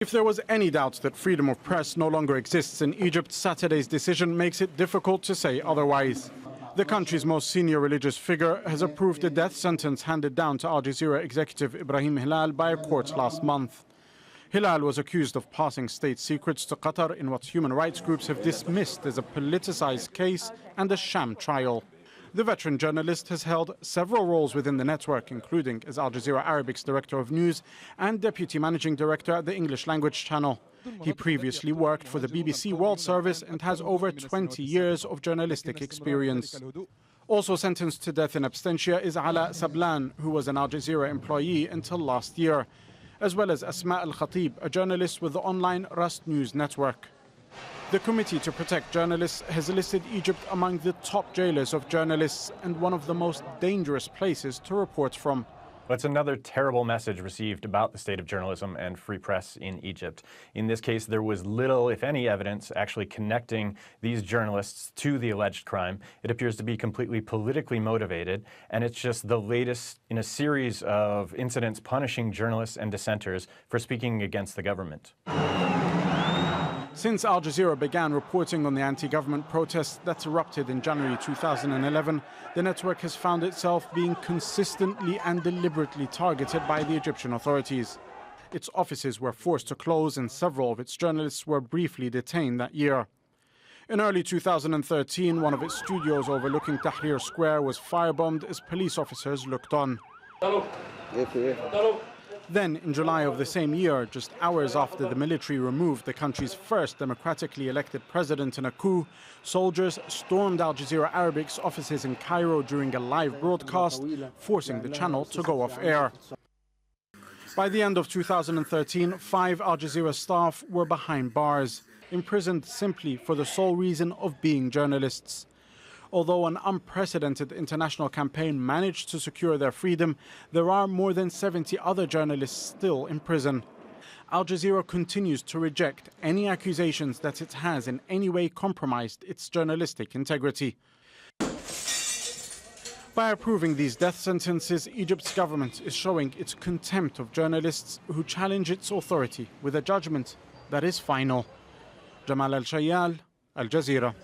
If there was any doubt that freedom of press no longer exists in Egypt, Saturday's decision makes it difficult to say otherwise. The country's most senior religious figure has approved the death sentence handed down to Al Jazeera executive Ibrahim Hilal by a court last month. Hilal was accused of passing state secrets to Qatar in what human rights groups have dismissed as a politicized case and a sham trial. The veteran journalist has held several roles within the network, including as Al Jazeera Arabic's director of news and deputy managing director at the English language channel. He previously worked for the BBC World Service and has over 20 years of journalistic experience. Also sentenced to death in absentia is Ala Sablan, who was an Al Jazeera employee until last year, as well as Asma Al-Khatib, a journalist with the online Rust News network. The Committee to Protect Journalists has listed Egypt among the top jailers of journalists and one of the most dangerous places to report from. That's another terrible message received about the state of journalism and free press in Egypt. In this case, there was little, if any, evidence actually connecting these journalists to the alleged crime. It appears to be completely politically motivated, and it's just the latest in a series of incidents punishing journalists and dissenters for speaking against the government. Since Al Jazeera began reporting on the anti-government protests that erupted in January 2011, the network has found itself being consistently and deliberately targeted by the Egyptian authorities. Its offices were forced to close and several of its journalists were briefly detained that year. In early 2013, one of its studios overlooking Tahrir Square was firebombed as police officers looked on. Then, in July of the same year, just hours after the military removed the country's first democratically elected president in a coup, soldiers stormed Al Jazeera Arabic's offices in Cairo during a live broadcast, forcing the channel to go off air. By the end of 2013, 5 Al Jazeera staff were behind bars, imprisoned simply for the sole reason of being journalists. Although an unprecedented international campaign managed to secure their freedom, there are more than 70 other journalists still in prison. Al Jazeera continues to reject any accusations that it has in any way compromised its journalistic integrity. By approving these death sentences, Egypt's government is showing its contempt of journalists who challenge its authority with a judgment that is final. Jamal Elshayyal, Al Jazeera.